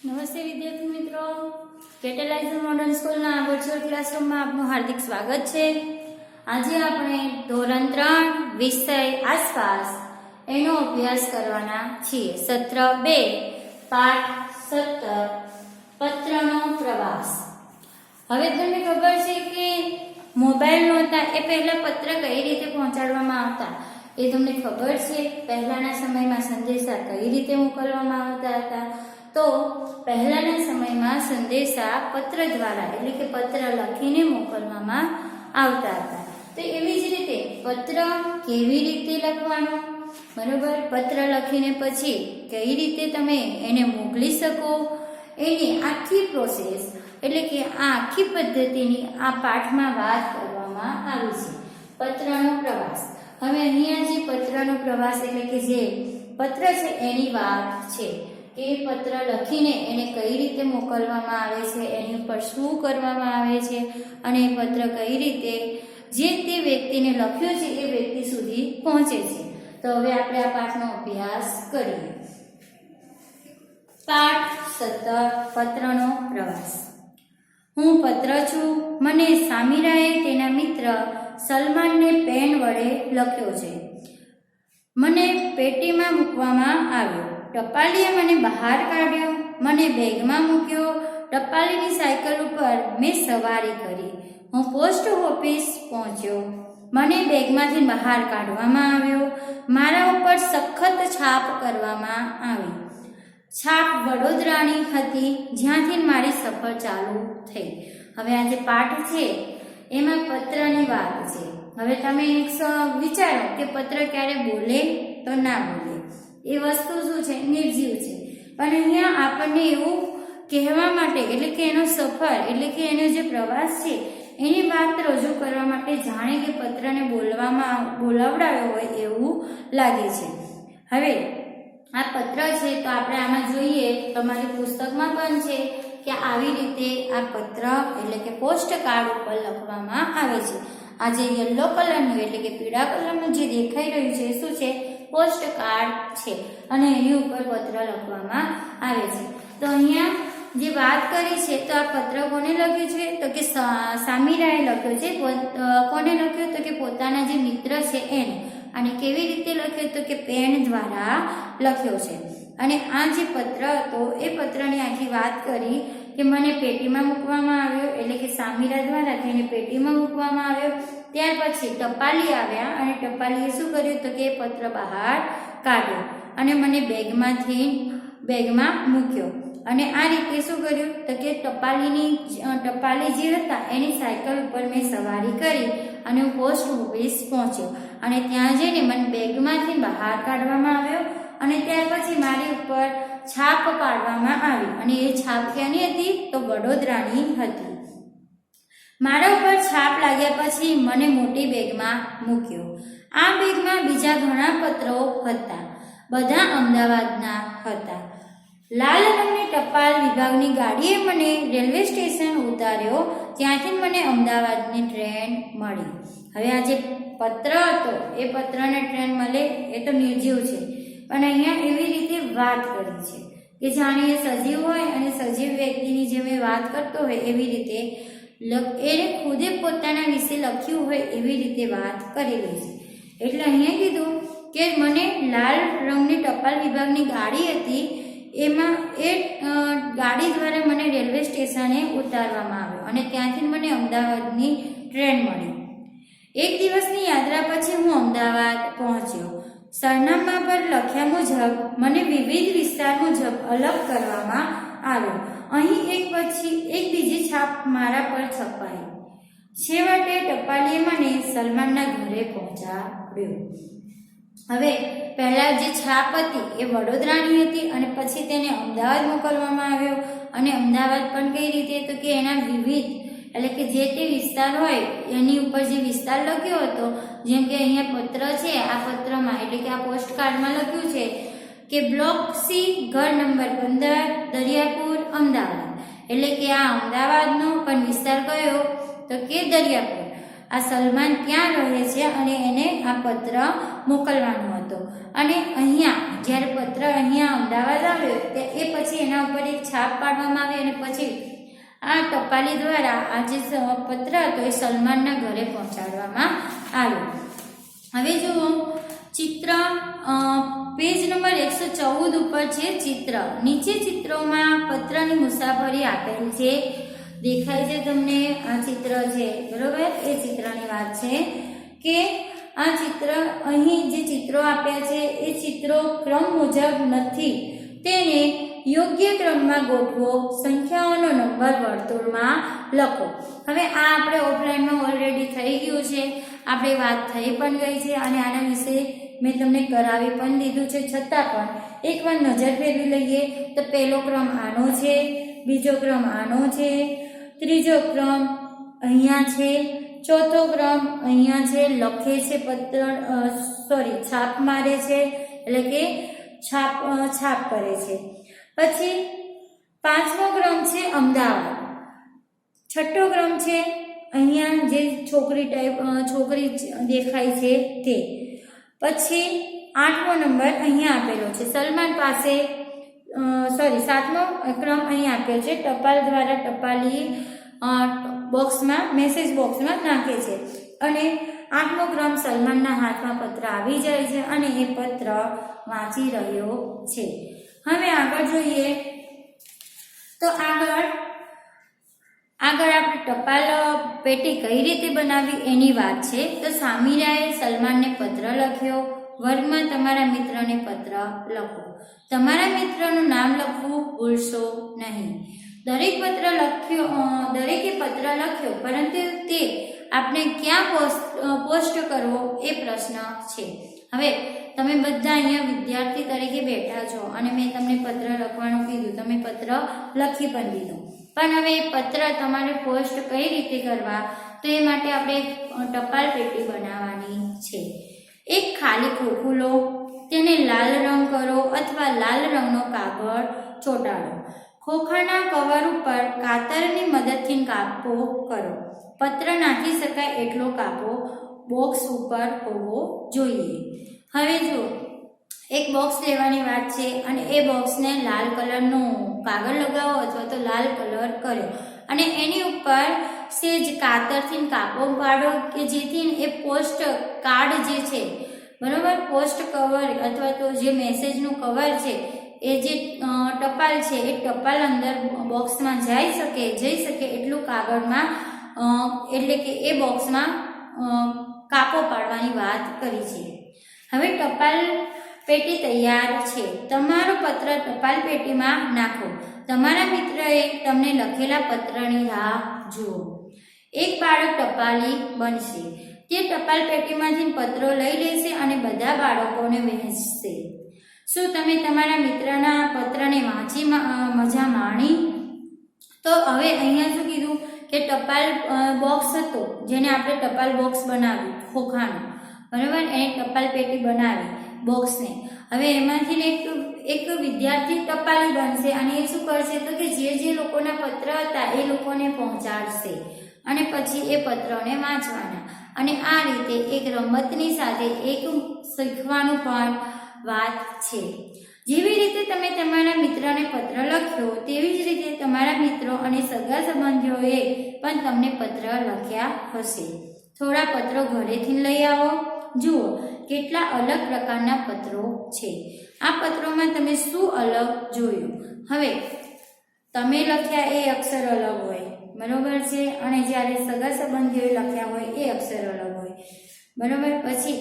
નમસ્તે વિદ્યાર્થી મિત્રો, કેટલાઇઝર મોડર્ન સ્કૂલના વર્ચ્યુઅલ ક્લાસરૂમમાં આપનું હાર્દિક સ્વાગત છે। આજે આપણે ધોરણ 3 વિષય આસપાસ એનો અભ્યાસ કરવાના છીએ। સત્ર 2 પાઠ 17 પત્રનો પ્રવાસ। હવે તમને ખબર છે કે મોબાઈલ નહોતા એ પહેલા પત્ર કઈ રીતે પહોંચાડવામાં આવતા એ તમને ખબર છે। પહેલાના સમયમાં સંદેશા કઈ રીતે મોકલવામાં આવતા હતા? તો પહેલાના સમયમાં સંદેશા પત્ર દ્વારા એટલે કે પત્ર લખીને મોકલવામાં આવતા હતા। તો એવી જ રીતે પત્ર કેવી રીતે લખવાનો, બરોબર, પત્ર લખીને પછી કઈ રીતે તમે એને મોકલી શકો એની આખી પ્રોસેસ એટલે કે આ આખી પદ્ધતિની આ પાઠમાં વાત કરવામાં આવી છે। પત્રનો પ્રવાસ। હવે અહીંયા જે પત્રનો પ્રવાસ એટલે કે જે પત્ર છે એની વાત છે કે પત્ર લખીને એને કઈ રીતે મોકલવામાં આવે છે, એની ઉપર શું કરવામાં આવે છે અને એ પત્ર કઈ રીતે જે તે વ્યક્તિને લખ્યો છે એ વ્યક્તિ સુધી પહોંચે છે। તો હવે આપણે આ પાઠનો અભ્યાસ કરીએ। પાઠ 17 પત્રનો પ્રવાસ। હું પત્ર છું, મને સામીરાએ તેના મિત્ર સલમાનને પેન વડે લખ્યો છે। મને પેટીમાં મૂકવામાં આવ્યો। ટપાલીએ મને બહાર કાઢ્યો, મને બેગમાં મૂક્યો। ટપાલીની સાયકલ ઉપર મેં સવારી કરી। હું પોસ્ટ ઓફિસ પહોંચ્યો। મને બેગમાંથી બહાર કાઢવામાં આવ્યો। મારા ઉપર સખત છાપ કરવામાં આવી। છાપ વડોદરાની હતી જ્યાંથી મારી સફર ચાલુ થઈ। હવે આ જે પાઠ છે એમાં પત્રની વાત છે। હવે તમે વિચારો કે પત્ર ક્યારે બોલે તો ના બોલે, એ વસ્તુ શું છે? નિર્જીવ છે। પણ અહીંયા આપણને એવું કહેવા માટે એટલે કે એનો સફર એટલે કે એનો જે પ્રવાસ છે એની વાત રજૂ કરવા માટે જાણે કે પત્રને બોલાવડાવ્યો હોય એવું લાગે છે। હવે આ પત્ર છે તો આપણે આમાં જોઈએ, તમારી પુસ્તકમાં પણ છે કે આવી રીતે આ પત્ર એટલે કે પોસ્ટ કાર્ડ ઉપર લખવામાં આવે છે। આ જે યલો કલરનું એટલે કે પીળા કલરનું જે દેખાઈ રહ્યું છે શું છે? પોસ્ટ કાર્ડ છે અને એની ઉપર પત્ર લખવામાં આવે છે। તો અહીંયા જે વાત કરી છે તો આ પત્ર કોને લખ્યું છે? તો કે સામીરાએ લખ્યો છે। કોને લખ્યો? તો કે પોતાના જે મિત્ર છે એને। અને કેવી રીતે લખ્યો? તો કે પેન દ્વારા લખ્યો છે। અને આ જે પત્ર હતો એ પત્રની આખી વાત કરી કે મને પેટીમાં મૂકવામાં આવ્યો એટલે કે સામીરા દ્વારા તેને પેટીમાં મૂકવામાં આવ્યો। ત્યાર પછી ટપાલી આવ્યા અને ટપાલીએ શું કર્યું? તો કે પત્ર બહાર કાઢ્યો અને મને બેગમાં મૂક્યો। અને આ રીતે શું કર્યું? તો કે ટપાલી જે હતા એની સાયકલ ઉપર મેં સવારી કરી અને હું પોસ્ટ ઓફિસ પહોંચ્યો અને ત્યાં જઈને મને બેગમાંથી બહાર કાઢવામાં આવ્યો અને ત્યાર પછી મારી ઉપર છાપ પાડવામાં આવી અને એ છાપ ક્યાંની હતી? તો વડોદરાની હતી। મારા ઉપર છાપ લાગ્યા પછી મને મોટી બેગમાં મૂક્યો। આ બેગમાં બીજા ઘણા પત્રો હતા, બધા અમદાવાદના હતા। લાલ રંગની ટપાલ વિભાગની ગાડીએ મને રેલવે સ્ટેશન ઉતાર્યો, ત્યાંથી મને અમદાવાદની ટ્રેન મળી। હવે આ જે પત્ર હતો એ પત્રને ટ્રેન મળે એ તો નિર્જીવ છે, પણ અહીંયા એવી રીતે વાત કરી છે કે જાણે એ સજીવ હોય અને સજીવ વ્યક્તિની જેમ એ વાત કરતો હોય એવી રીતે એને ખુદે પોતાના વિશે લખ્યું હોય એવી રીતે વાત કરેલી છે। એટલે અહીંયા કીધું કે મને લાલ રંગની ટપાલ વિભાગની ગાડી હતી, એમાં એ ગાડી દ્વારા મને રેલવે સ્ટેશને ઉતારવામાં આવ્યો અને ત્યાંથી મને અમદાવાદની ટ્રેન મળી। એક દિવસની યાત્રા પછી હું અમદાવાદ પહોંચ્યો। સરનામા પર લખ્યા મુજબ મને વિવિધ વિસ્તાર મુજબ અલગ કરવામાં આવ્યો। અહીં એક પછી એક બીજી છાપ મારા પર છપાઈ। છેવટે ટપાલીએ મને સલમાનના ઘરે પહોંચાડ્યો। હવે પહેલા જે છાપ હતી એ વડોદરાની હતી અને પછી તેને અમદાવાદ મોકલવામાં આવ્યો અને અમદાવાદ પણ કઈ રીતે? તો કે એના વિવિધ એટલે કે જે તે વિસ્તાર હોય એની ઉપર જે વિસ્તાર લખ્યો હતો, જેમ કે અહીંયા પત્ર છે, આ પત્રમાં એટલે કે આ પોસ્ટ કાર્ડમાં લખ્યું છે કે બ્લોક સી ઘર નંબર 15 દરિયાપુર અમદાવાદ, એટલે કે આ અમદાવાદનો પણ વિસ્તાર કયો? તો કે દરિયાપુર। આ સલમાન ત્યાં રહે છે અને એને આ પત્ર મોકલવાનો હતો. અને અહીંયા જ્યારે પત્ર અહીંયા અમદાવાદ આવ્યો એ પછી એના ઉપર એક છાપ પાડવામાં આવી અને પછી આ ટપાલી દ્વારા આ જે પત્ર હતો એ સલમાનના ઘરે પહોંચાડવામાં આવ્યો. હવે જુઓ ચિત્ર પેજ નંબર 114 ઉપર છે ચિત્ર. નીચે ચિત્રોમાં પત્રની મુસાફરી આપેલ છે. દેખાય છે તમને આ ચિત્ર છે બરોબર. એ ચિત્રની વાત છે કે આ ચિત્ર અહીં જે ચિત્રો આપ્યા છે એ ચિત્રો ક્રમ મુજબ નથી, તેને યોગ્ય ક્રમમાં ગોઠવો. સંખ્યાઓનો નંબર વર્તુળમાં લખો. હવે આ આપણે ઓફલાઈનમાં ઓલરેડી થઈ ગયું છે, આપણે વાત થઈ પણ ગઈ છે અને આના વિશે મેં તમને કરાવી પણ દીધું છે. છતાં પણ એકવાર નજર ફેરવી લઈએ તો પહેલો ક્રમ આનો છે, બીજો ક્રમ આનો છે, ત્રીજો ક્રમ અહીંયા છે, ચોથો ક્રમ અહીંયા છે. લખે છે છાપ મારે છે એટલે કે છાપ કરે છે. પછી પાંચમો ક્રમ છે અમદાવાદ, છઠ્ઠો ક્રમ છે અહીંયા જે છોકરી દેખાય છે તે. પછી આઠમો નંબર અહીંયા આપેલો છે સલમાન પાસે, સાતમો ક્રમ અહીંયા આપેલો છે. ટપાલ દ્વારા ટપાલી બોક્સમાં મેસેજ બોક્સમાં નાખે છે અને આઠમો ક્રમ સલમાનના હાથમાં પત્ર આવી જાય છે અને એ પત્ર વાંચી રહ્યો છે. હવે આગળ જોઈએ તો આગળ આપણે ટપાલ પેટી કઈ રીતે બનાવી એની વાત છે. તો સામીરાએ સલમાનને પત્ર લખ્યો. વર્ગમાં તમારા મિત્રને પત્ર લખો. તમારા મિત્રનું નામ લખવું ભૂલશો નહીં. દરેકે પત્ર લખ્યો પરંતુ તે આપણે ક્યાં પોસ્ટ કરવો એ પ્રશ્ન છે. હવે તમે બધા અહીંયા વિદ્યાર્થી તરીકે બેઠા છો અને મેં તમને પત્ર લખવાનું કીધું, તમે પત્ર લખી પણ દીધો, પણ હવે એ પત્ર તમારે પોસ્ટ કઈ રીતે કરવા તો એ માટે આપણે ટપાલ પેટી બનાવવાની છે. એક ખાલી ખોખું લો, તેને લાલ રંગ કરો અથવા લાલ રંગનો કાગળ ચોંટાડો. ખોખાના કવર ઉપર કાતરની મદદથી કાપો કરો. પત્ર નાખી શકાય એટલો કાપો બોક્સ ઉપર હોવો જોઈએ. હવે જો એક બોક્સ લેવાની વાત છે અને એ બોક્સને લાલ કલરનું કાગળ લગાવો અથવા તો લાલ કલર કર્યો અને એની ઉપર સેજ કાતરથી કાપો પાડો કે જેથી એ પોસ્ટ કાર્ડ જે છે બરોબર, પોસ્ટ કવર અથવા તો જે મેસેજનું કવર છે એ જે ટપાલ છે એ ટપાલ અંદર બોક્સમાં જઈ શકે એટલું કાગળમાં એટલે કે એ બોક્સમાં કાપો પાડવાની વાત કરી છે. હવે ટપાલ પેટી તૈયાર છે. તમારો પત્ર ટપાલ પેટીમાં નાખો. તમારા મિત્રએ તમને લખેલા પત્રની રાહ જુઓ. એક બાળક ટપાલી બનશે. તે ટપાલ પેટીમાંથી પત્રો લઈ લેશે અને બધા બાળકોને વહેંચશે. શું તમે તમારા મિત્રના પત્રને વાંચી મજા માણી? તો હવે અહીંયા શું કીધું કે ટપાલ બોક્સ હતો જેને આપણે ટપાલ બોક્સ બનાવ્યું ખોખાનું બરાબર, એને ટપાલ પેટી બનાવી બોક્સને. હવે એમાંથી એક વિદ્યાર્થી ટપાલી બનશે અને એ શું કરશે તો કે જે લોકોના પત્ર હતા એ લોકોને પહોંચાડશે અને પછી એ પત્રોને વાંચવાના અને આ રીતે એક રમતની સાથે એક શીખવાનું પણ વાત છે. જેવી રીતે તમે તમારા મિત્રને પત્ર લખ્યો તેવી જ રીતે તમારા મિત્રો અને સગા સંબંધીઓએ પણ તમને પત્ર લખ્યા હશે. થોડા પત્રો ઘરેથી લઈ આવો. જુઓ કેટલા અલગ પ્રકારના પત્રો છે. આ પત્રોમાં તમે શું અલગ જોયું? હવે તમે લખ્યા એ અક્ષર અલગ હોય બરોબર છે અને જ્યારે સગા સંબંધીઓએ લખ્યા હોય એ અક્ષર અલગ હોય બરોબર. પછી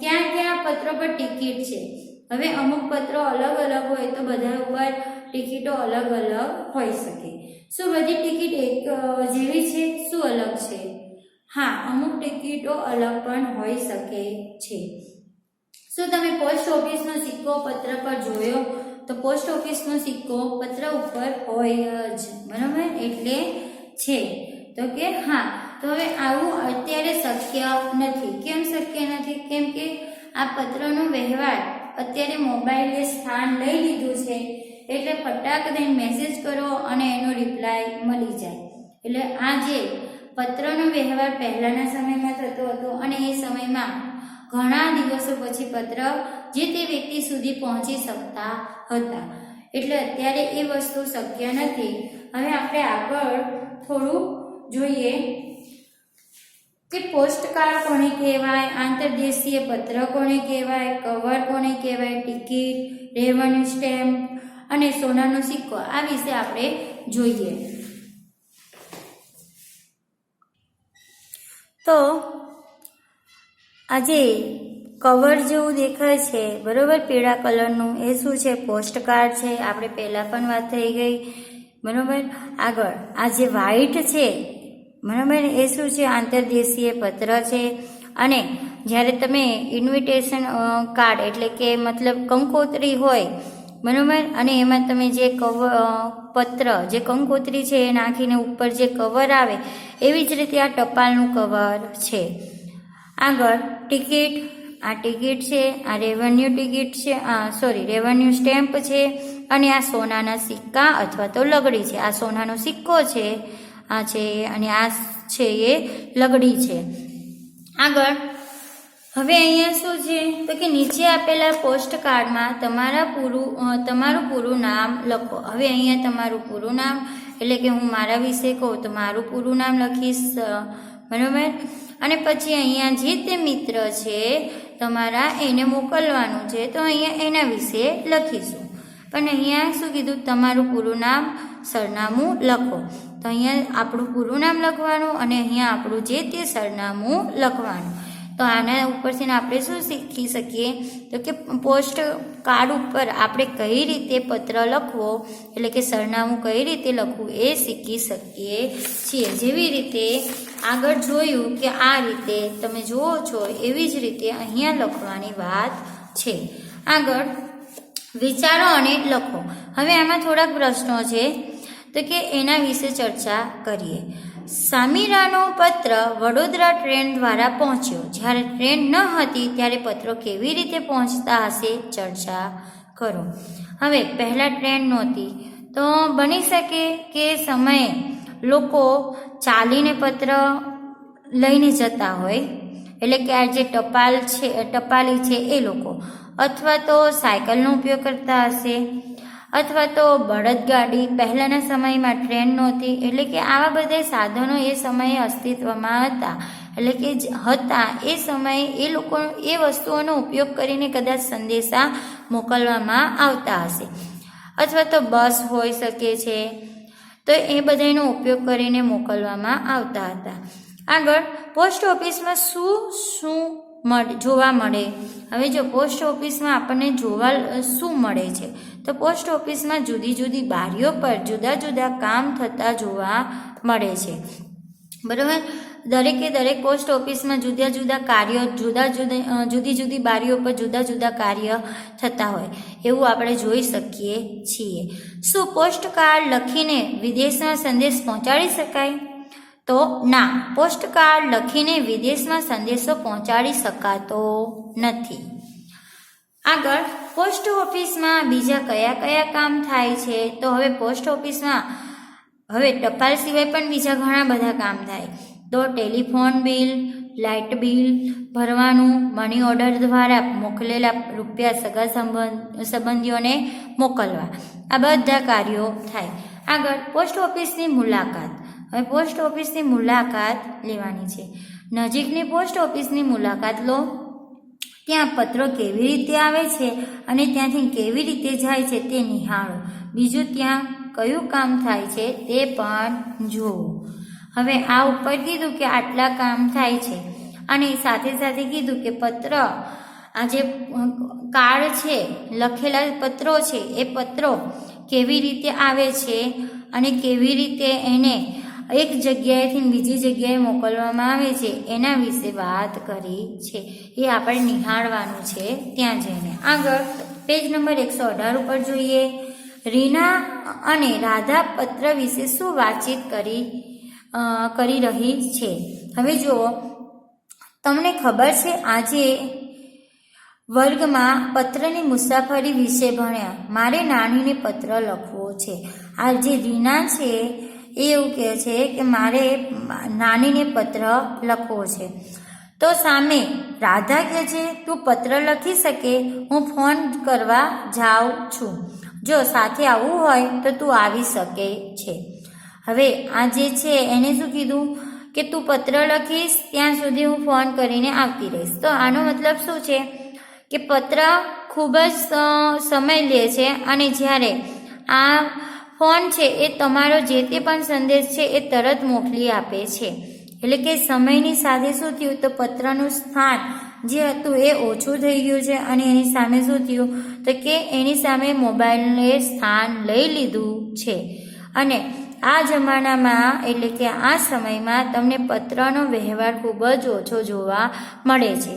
ક્યાં પત્રો પર ટિકિટ છે. હવે અમુક પત્રો અલગ અલગ હોય તો બધા ઉપર ટિકિટો અલગ અલગ હોઈ શકે. શું બધી ટિકિટ એક જેવી છે? શું અલગ છે? હા, અમુક ટિકિટો અલગ પણ હોઈ શકે છે. શું તમે પોસ્ટ ઓફિસનો સિક્કો પત્ર પર જોયો? તો પોસ્ટ ઓફિસનો સિક્કો પત્ર ઉપર હોય જ બરાબર, એટલે છે તો કે હા. તો હવે આવું અત્યારે શક્ય નથી. કેમ શક્ય નથી? કેમ કે આ પત્રનો વ્યવહાર અત્યારે મોબાઈલે સ્થાન લઈ લીધું છે એટલે ફટાક દઈને મેસેજ કરો અને એનો રિપ્લાય મળી જાય. એટલે આ જે પત્રનો વ્યવહાર પહેલાના સમયમાં થતો હતો અને એ સમયમાં ઘણા દિવસો પછી પત્ર જે તે વ્યક્તિ સુધી પહોંચી શકતા હતા, એટલે અત્યારે એ વસ્તુ શક્ય નથી. હવે આપણે આગળ થોડું જોઈએ કે પોસ્ટકાર્ડ કોને કહેવાય, આંતરદેશીય પત્ર કોને કહેવાય, કવર કોને કહેવાય, ટિકિટ, રેવન્યુ સ્ટેમ્પ અને સોનાનો સિક્કો, આ વિશે આપણે જોઈએ. તો આજે કવર જેવું દેખાય છે બરોબર, પીળા કલરનું, એ શું છે? પોસ્ટકાર્ડ છે. આપણે પહેલાં પણ વાત થઈ ગઈ બરોબર. આગળ આ જે વ્હાઈટ છે બરાબર, એ શું છે? આંતરદેશીય પત્ર છે. અને જ્યારે તમે ઇન્વિટેશન કાર્ડ એટલે કે મતલબ કંકોત્રી હોય બરાબર, અને એમાં તમે જે પત્ર જે કંકોત્રી છે એ નાખીને ઉપર જે કવર આવે, એવી જ રીતે આ ટપાલનું કવર છે. આગળ ટિકિટ, આ ટિકિટ છે, આ રેવન્યુ ટિકિટ છે, રેવન્યુ સ્ટેમ્પ છે. અને આ સોનાના સિક્કા અથવા તો લગડી છે. આ સોનાનો સિક્કો છે, આ છે, અને આ છે એ લગડી છે. આગળ હવે અહીંયા શું છે તો કે નીચે આપેલા પોસ્ટકાર્ડમાં તમારું પૂરું નામ લખો. હવે અહીંયા તમારું પૂરું નામ એટલે કે હું મારા વિશે કહું તો મારું પૂરું નામ લખીશ બરાબર. અને પછી અહીંયા જે તે મિત્ર છે તમારા એને મોકલવાનું છે તો અહીંયા એના વિશે લખીશું. પણ અહીંયા શું કીધું? તમારું પૂરું નામ, સરનામું લખો. તો અહીંયા આપણું પૂરું નામ લખવાનું અને અહીંયા આપણું જે તે સરનામું લખવાનું. તો આના ઉપરથી આપણે શું શીખી શકીએ તો કે પોસ્ટ કાર્ડ ઉપર આપણે કઈ રીતે પત્ર લખવો એટલે કે સરનામું કઈ રીતે લખવું એ શીખી શકીએ છીએ. જેવી રીતે આગળ જોયું કે આ રીતે તમે જુઓ છો એવી જ રીતે અહીંયા લખવાની વાત છે. આગળ વિચારો અને લખો. હવે આમાં થોડાક પ્રશ્નો છે તો કે એના વિશે ચર્ચા કરીએ. સામીરાનો પત્ર વડોદરા ટ્રેન દ્વારા પહોંચ્યો. જ્યારે ટ્રેન ન હતી ત્યારે પત્રો કેવી રીતે પહોંચતા હશે? ચર્ચા કરો. હવે પહેલાં ટ્રેન નહોતી તો બની શકે કે સમયે લોકો ચાલીને પત્ર લઈને જતા હોય, એટલે કે આ જે ટપાલી છે એ લોકો, અથવા તો સાયકલનો ઉપયોગ કરતા હશે, અથવા તો બળદગાડી. પહેલાંના સમયમાં ટ્રેન નહોતી એટલે કે આવા બધા સાધનો એ સમયે અસ્તિત્વમાં હતા, એટલે કે એ સમયે એ લોકો એ વસ્તુઓનો ઉપયોગ કરીને કદાચ સંદેશા મોકલવામાં આવતા હશે. અથવા તો બસ હોઈ શકે છે, તો એ બધાનો ઉપયોગ કરીને મોકલવામાં આવતા હતા. આગળ પોસ્ટ ઓફિસમાં શું જોવા મળે? હવે જો પોસ્ટ ઓફિસમાં આપણને શું મળે છે તો પોસ્ટ ઓફિસમાં જુદી જુદી બારીઓ પર જુદા જુદા કામ થતા જોવા મળે છે બરાબર. દરેક પોસ્ટ ઓફિસમાં જુદા જુદા કાર્યો, જુદી જુદી બારીઓ પર જુદા જુદા કાર્ય થતા હોય એવું આપણે જોઈ શકીએ છીએ. શું પોસ્ટ કાર્ડ લખીને વિદેશમાં સંદેશ પહોંચાડી શકાય? તો ના, પોસ્ટકાર્ડ લખીને વિદેશમાં સંદેશો પહોંચાડી શકાતો નથી. આગળ પોસ્ટ ઓફિસમાં બીજા કયા કયા કામ થાય છે? તો હવે પોસ્ટ ઓફિસમાં હવે ટપાલ સિવાય પણ બીજા ઘણા બધા કામ થાય. તો ટેલિફોન બિલ, લાઇટ બિલ ભરવાનું, મની ઓર્ડર દ્વારા મોકલેલા રૂપિયા સગા સંબંધીઓને મોકલવા, આ બધા કાર્યો થાય. આગળ પોસ્ટ ઓફિસની મુલાકાત. હવે પોસ્ટ ઓફિસની મુલાકાત લેવાની છે. નજીકની પોસ્ટ ઓફિસની મુલાકાત લો. ત્યાં પત્રો કેવી રીતે આવે છે અને ત્યાંથી કેવી રીતે જાય છે તે નિહાળો. બીજું ત્યાં કયું કામ થાય છે તે પણ જુઓ. હવે આ ઉપર કીધું કે આટલા કામ થાય છે અને સાથે સાથે કીધું કે પત્ર, આ જે કાર્ડ છે, લખેલા પત્રો છે, એ પત્રો કેવી રીતે આવે છે અને કેવી રીતે એને એક જગ્યાએથી બીજી જગ્યાએ મોકલવામાં આવે છે એના વિશે વાત કરી છે. એ આપણે નિહાળવાનું છે ત્યાં જઈને. આગળ પેજ નંબર 118 ઉપર જોઈએ. રીના અને રાધા પત્ર વિશે શું વાતચીત કરી રહી છે? હવે જુઓ, તમને ખબર છે આજે વર્ગમાં પત્રની મુસાફરી વિશે ભણ્યા. મારે નાનીને પત્ર લખવો છે. આ જે રીના છે એ એવું કહે છે કે મારે નાનીને પત્ર લખવો છે. તો સામે રાધા કહે છે તું પત્ર લખી શકે, હું ફોન કરવા જાઉં છું, જો સાથે આવવું હોય તો તું આવી શકે છે. હવે આ જે છે એને શું કીધું કે તું પત્ર લખીશ ત્યાં સુધી હું ફોન કરીને આવતી રહીશ. તો આનો મતલબ શું છે કે પત્ર ખૂબ જ સમય લે છે અને જ્યારે આ ફોન છે એ તમારો જે તે પણ સંદેશ છે એ તરત મોકલી આપે છે. એટલે કે સમયની સાથે શું થયું તો પત્રનું સ્થાન જે હતું એ ઓછું થઈ ગયું છે અને એની સામે શું થયું તો કે એની સામે મોબાઈલને સ્થાન લઈ લીધું છે. અને આ જમાનામાં એટલે કે આ સમયમાં તમને પત્રનો વ્યવહાર ખૂબ જ ઓછો જોવા મળે છે.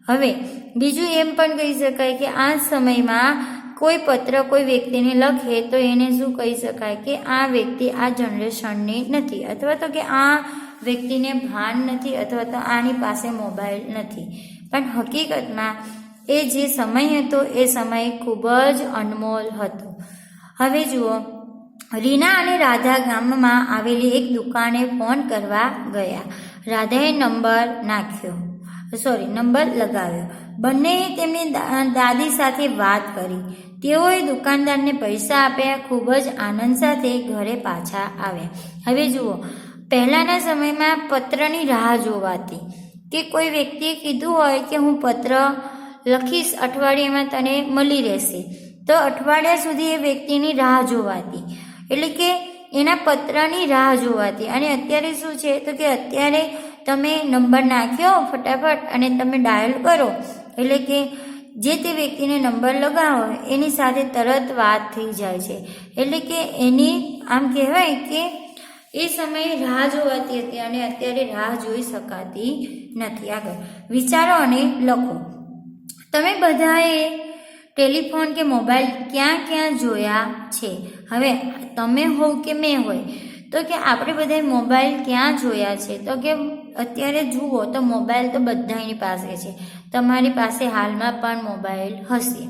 હવે બીજું એમ પણ કહી શકાય કે આ સમયમાં કોઈ પત્ર કોઈ વ્યક્તિને લખે તો એને શું કહી શકાય કે આ વ્યક્તિ આ જનરેશનની નથી, અથવા તો કે આ વ્યક્તિને ભાન નથી, અથવા તો આની પાસે મોબાઈલ નથી. પણ હકીકતમાં એ જે સમય હતો એ સમય ખૂબ જ અનમોલ હતો. હવે જુઓ, રીના અને રાધા ગામમાં આવેલી એક દુકાને ફોન કરવા ગયા. રાધાએ નંબર લગાવ્યો. બંનેએ તેમની દાદી સાથે વાત કરી. તેઓએ દુકાનદારને પૈસા આપ્યા. ખૂબ જ આનંદ સાથે ઘરે પાછા આવ્યા. હવે જુઓ, પહેલાંના સમયમાં પત્રની રાહ જોવાતી કે કોઈ વ્યક્તિએ કીધું હોય કે હું પત્ર લખીશ, અઠવાડિયામાં તને મળી રહેશે, તો અઠવાડિયા સુધી એ વ્યક્તિની રાહ જોવાતી, એટલે કે એના પત્રની રાહ જોવાતી. અને અત્યારે શું છે તો કે અત્યારે તમે નંબર નાખ્યો ફટાફટ અને તમે ડાયલ કરો, એટલે કે જે તે વ્યક્તિને નંબર લગાવો એની સાથે તરત વાત થઈ જાય છે. એટલે કે એની આમ કહેવાય કે એ સમયે રાહ જોવાતી હતી અને અત્યારે રાહ જોઈ શકાતી નથી. આગળ વિચારો અને લખો. તમે બધાએ ટેલિફોન કે મોબાઈલ ક્યાં જોયા છે? હવે તમે હોવ કે મેં હોય તો કે આપણે બધાએ મોબાઈલ ક્યાં જોયા છે? તો કે અત્યારે જુઓ તો મોબાઈલ તો બધાની પાસે છે. તમારી પાસે હાલમાં પણ મોબાઈલ હશે,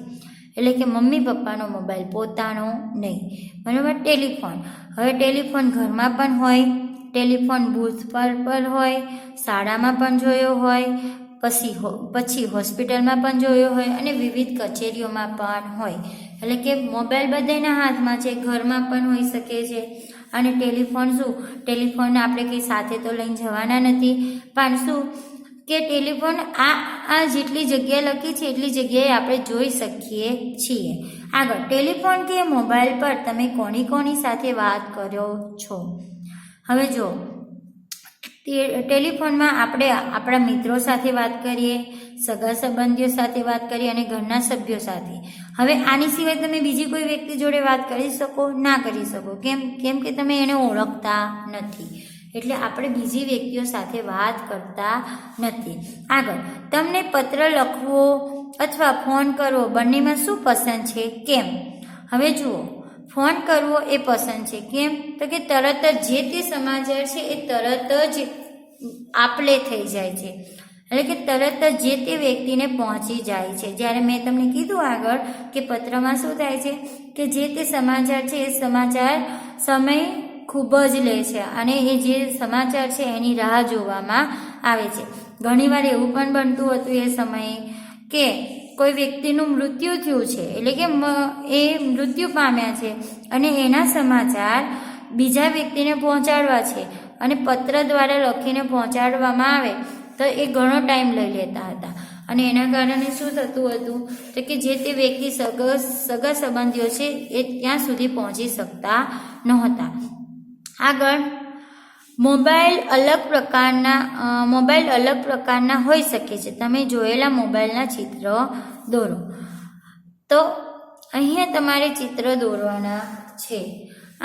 એટલે કે મમ્મી પપ્પાનો મોબાઈલ, પોતાનો નહીં, બરાબર. ટેલિફોન, હવે ટેલિફોન ઘરમાં પણ હોય, ટેલિફોન બૂથ પર હોય, શાળામાં પણ જોયો હોય, પછી હોસ્પિટલમાં પણ જોયો હોય અને વિવિધ કચેરીઓમાં પણ હોય. એટલે કે મોબાઈલ બધાના હાથમાં છે, ઘરમાં પણ હોઈ શકે છે. અને ટેલિફોન ટેલિફોન આપણે કંઈ સાથે તો લઈને જવાના નથી, પણ શું કે ટેલિફોન આ જેટલી જગ્યાએ લખી છે એટલી જગ્યાએ આપણે જોઈ શકીએ છીએ. આગળ, ટેલિફોન કે મોબાઈલ પર તમે કોની સાથે વાત કરો છો? હવે જો, ટેલિફોનમાં આપણે આપણા મિત્રો સાથે વાત કરીએ, સગા સંબંધીઓ સાથે વાત કરીએ અને ઘરના સભ્યો સાથે. હવે આની સિવાય તમે બીજી કોઈ વ્યક્તિ જોડે વાત કરી શકો? ના કરી શકો. કેમ કે તમે એને ઓળખતા નથી, એટલે આપણે બીજી વ્યક્તિઓ સાથે વાત કરતા નથી. આગળ, તમને પત્ર લખવો અથવા ફોન કરવો બંનેમાં શું પસંદ છે? કેમ? હવે જુઓ, ફોન કરવો એ પસંદ છે. કેમ? તો કે તરત જ જે તે સમાચાર છે એ તરત જ આપલે થઈ જાય છે, એટલે કે તરત જ જે તે વ્યક્તિને પહોંચી જાય છે. જ્યારે મેં તમને કીધું આગળ કે પત્રમાં શું થાય છે કે જે તે સમાચાર છે એ સમાચાર સમય ખૂબ જ લે છે અને એ જે સમાચાર છે એની રાહ જોવામાં આવે છે. ઘણીવાર એવું પણ બનતું હતું એ સમયે કે કોઈ વ્યક્તિનું મૃત્યુ થયું છે, એટલે કે એ મૃત્યુ પામ્યા છે અને એના સમાચાર બીજા વ્યક્તિને પહોંચાડવા છે અને પત્ર દ્વારા લખીને પહોંચાડવામાં આવે તો એ ઘણો ટાઈમ લઈ લેતા હતા. અને એના કારણે શું થતું હતું તો કે જે તે વ્યક્તિ સગા સંબંધીઓ છે એ ત્યાં સુધી પહોંચી શકતા નહોતા. આગળ, મોબાઈલ અલગ પ્રકારના હોઈ શકે છે. તમે જોયેલા મોબાઈલના ચિત્ર દોરો. તો અહીંયા તમારે ચિત્ર દોરવાના છે.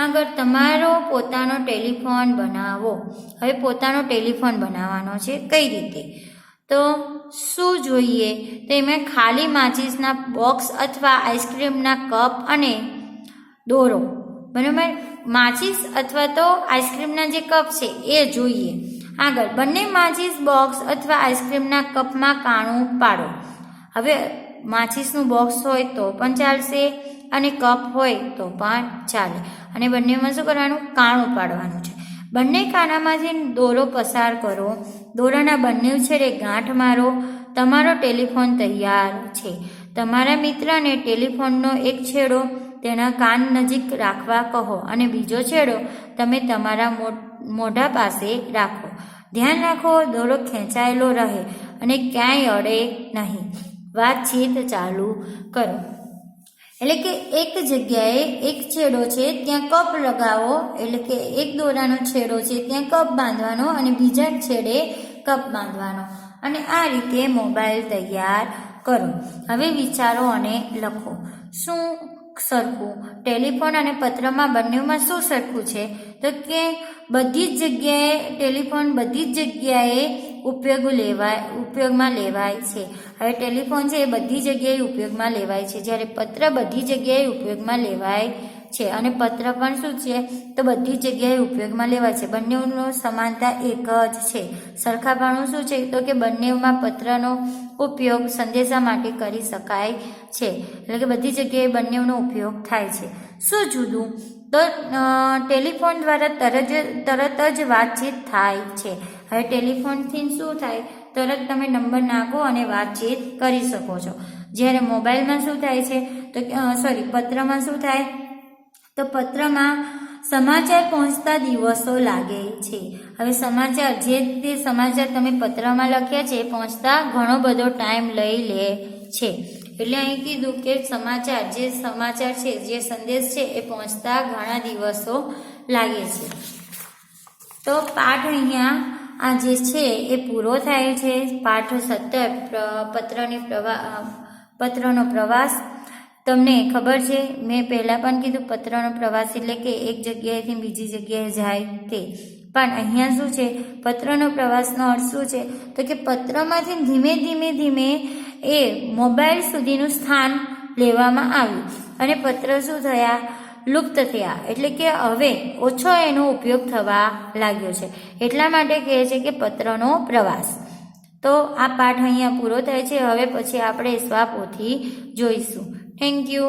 આગળ, તમારો પોતાનો ટેલિફોન બનાવો. હવે પોતાનો ટેલિફોન બનાવવાનો છે. કઈ રીતે? તો શું જોઈએ? તો એમાં ખાલી માચીસના બોક્સ અથવા આઈસ્ક્રીમના કપ અને દોરો, બરાબર. માચીસ અથવા તો આઈસ્ક્રીમના જે કપ છે એ જોઈએ. આગળ, બંને માચીસ બોક્સ અથવા આઈસ્ક્રીમના કપમાં કાણું પાડો. હવે માચીસનું બોક્સ હોય તો પણ ચાલશે, અને કપ હોય તો પણ ચાલે. અને બંનેમાં શું કરવાનું? કાણું પાડવાનું છે. બંને કાણામાંથી દોરો પસાર કરો. દોરાના બંને છેડે ગાંઠ મારો. તમારો ટેલિફોન તૈયાર છે. તમારા મિત્રને ટેલિફોનનો એક છેડો તેના કાન નજીક રાખવા કહો અને બીજો છેડો તમે તમારા મોઢા પાસે રાખો. ધ્યાન રાખો દોરો ખેંચાયેલો રહે અને ક્યાંય અડે નહીં. વાતચીત ચાલુ કરો. એટલે કે એક જગ્યાએ એક છેડો છે ત્યાં કપ લગાવો, એટલે કે એક દોરાનો છેડો છે ત્યાં કપ બાંધવાનો અને બીજા છેડે કપ બાંધવાનો અને આ રીતે મોબાઈલ તૈયાર કરો. હવે વિચારો અને લખો. શું સરખું? ટેલિફોન અને પત્રમાં બંનેમાં શું સરખું છે? તો કે બધી જ જગ્યાએ ટેલિફોન બધી જ જગ્યાએ ઉપયોગમાં લેવાય છે. હવે ટેલિફોન છે એ બધી જગ્યાએ ઉપયોગમાં લેવાય છે, જ્યારે પત્ર બધી જગ્યાએ ઉપયોગમાં લેવાય છે. અને પત્ર પણ શું છે? તો બધી જગ્યાએ ઉપયોગમાં લેવાય છે. બંનેનો સમાનતા એક જ છે. સરખાપણું શું છે? તો કે બંનેમાં પત્રનો ઉપયોગ સંદેશા માટે કરી શકાય છે, એટલે કે બધી જગ્યાએ બંનેનો ઉપયોગ થાય છે. શું જુદું? તો ટેલિફોન દ્વારા તરત જ વાતચીત થાય છે. હવે ટેલિફોનથી શું થાય? તરત તમે નંબર નાખો અને વાતચીત કરી શકો છો. જ્યારે મોબાઈલમાં શું થાય છે? તો પત્રમાં શું થાય? તો પત્રમાં સમાચાર પહોંચતા દિવસો લાગે છે. હવે જે સમાચાર તમે પત્રમાં લખ્યા છે પહોંચતા ઘણો બધો ટાઈમ લઈ લે છે. એટલે અહીં કીધું કે સમાચાર છે, જે સંદેશ છે એ પહોંચતા ઘણા દિવસો લાગે છે. તો પાઠ અહીંયા આ જે છે એ પૂરો થાય છે. પાઠ 17 પત્રનો પ્રવાસ. તમને ખબર છે, મેં પહેલાં પણ કીધું પત્રનો પ્રવાસ એટલે કે એક જગ્યાએથી બીજી જગ્યાએ જાય તે. પણ અહીંયા શું છે? પત્રનો પ્રવાસનો અર્થ શું છે? તો કે પત્રમાંથી ધીમે એ મોબાઈલ સુધીનું સ્થાન લેવામાં આવ્યું અને પત્ર શું થયા? લુપ્ત થયા. એટલે કે હવે ઓછો એનો ઉપયોગ થવા લાગ્યો છે. એટલા માટે કહે છે કે પત્રનો પ્રવાસ. તો આ પાઠ અહીંયા પૂરો થાય છે. હવે પછી આપણે સ્વાપોથી જોઈશું. Thank you.